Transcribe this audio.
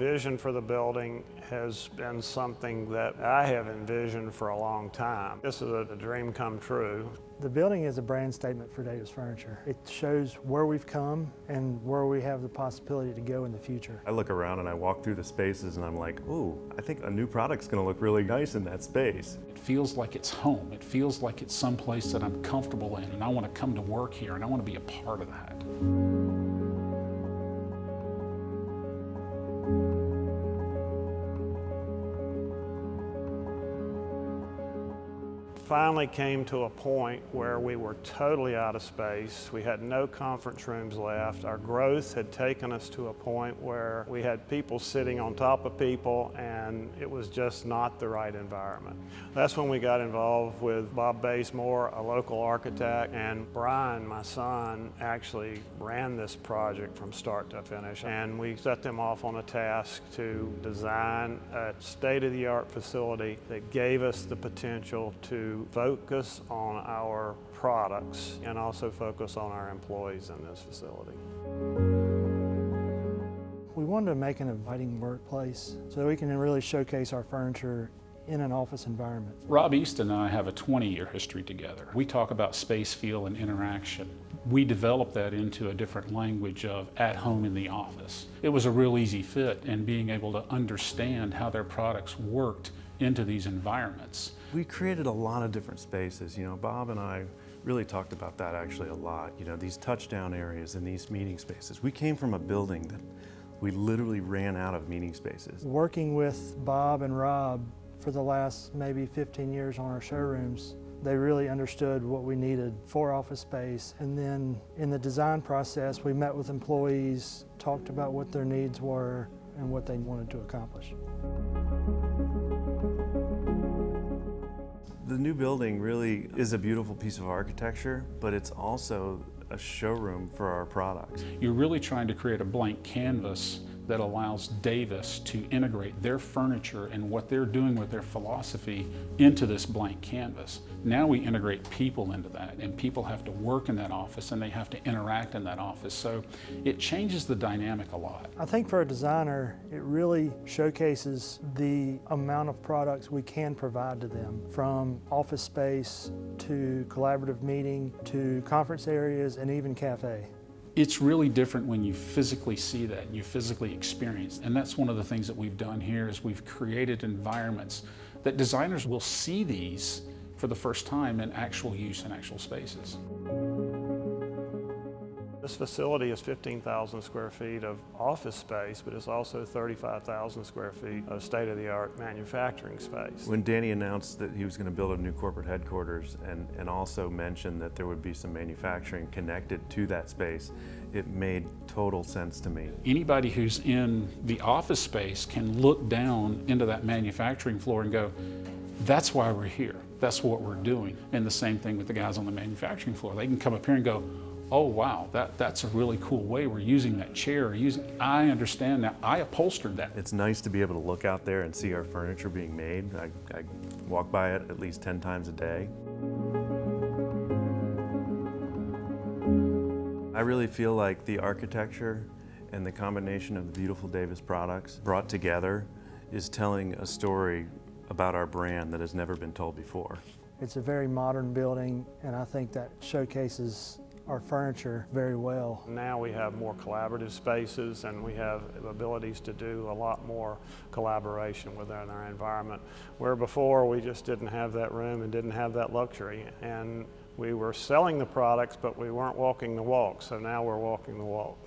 vision for the building has been something that I have envisioned for a long time. This is a dream come true. The building is a brand statement for Davis Furniture. It shows where we've come and where we have the possibility to go in the future. I look around and I walk through the spaces and I'm like, ooh, I think a new product's gonna look really nice in that space. It feels like it's home. It feels like it's someplace that I'm comfortable in, and I want to come to work here and I want to be a part of that. Finally came to a point where we were totally out of space. We had no conference rooms left. Our growth had taken us to a point where we had people sitting on top of people, and it was just not the right environment. That's when we got involved with Bob Bazemore, a local architect, and Brian, my son, actually ran this project from start to finish. And we set them off on a task to design a state-of-the-art facility that gave us the potential to focus on our products and also focus on our employees in this facility. We wanted to make an inviting workplace so we can really showcase our furniture in an office environment. Rob East and I have a 20-year history together. We talk about space, feel, and interaction. We developed that into a different language of at home in the office. It was a real easy fit in being able to understand how their products worked into these environments. We created a lot of different spaces. You know, Bob and I really talked about that actually a lot. You know, these touchdown areas and these meeting spaces. We came from a building that we literally ran out of meeting spaces. Working with Bob and Rob for the last maybe 15 years on our showrooms, they really understood what we needed for office space. And then in the design process, we met with employees, talked about what their needs were and what they wanted to accomplish. The new building really is a beautiful piece of architecture, but it's also a showroom for our products. You're really trying to create a blank canvas that allows Davis to integrate their furniture and what they're doing with their philosophy into this blank canvas. Now we integrate people into that, and people have to work in that office and they have to interact in that office. So it changes the dynamic a lot. I think for a designer, it really showcases the amount of products we can provide to them, from office space to collaborative meeting to conference areas and even cafe. It's really different when you physically see that and you physically experience. And that's one of the things that we've done here is we've created environments that designers will see these for the first time in actual use in actual spaces. This facility is 15,000 square feet of office space, but it's also 35,000 square feet of state-of-the-art manufacturing space. When Danny announced that he was going to build a new corporate headquarters and also mentioned that there would be some manufacturing connected to that space, it made total sense to me. Anybody who's in the office space can look down into that manufacturing floor and go, that's why we're here. That's what we're doing. And the same thing with the guys on the manufacturing floor. They can come up here and go, oh wow, that's a really cool way we're using that chair. I understand that. I upholstered that. It's nice to be able to look out there and see our furniture being made. I walk by it at least 10 times a day. I really feel like the architecture and the combination of the beautiful Davis products brought together is telling a story about our brand that has never been told before. It's a very modern building, and I think that showcases our furniture very well. Now we have more collaborative spaces, and we have abilities to do a lot more collaboration within our environment, where before we just didn't have that room and didn't have that luxury. And we were selling the products, but we weren't walking the walk, so now we're walking the walk.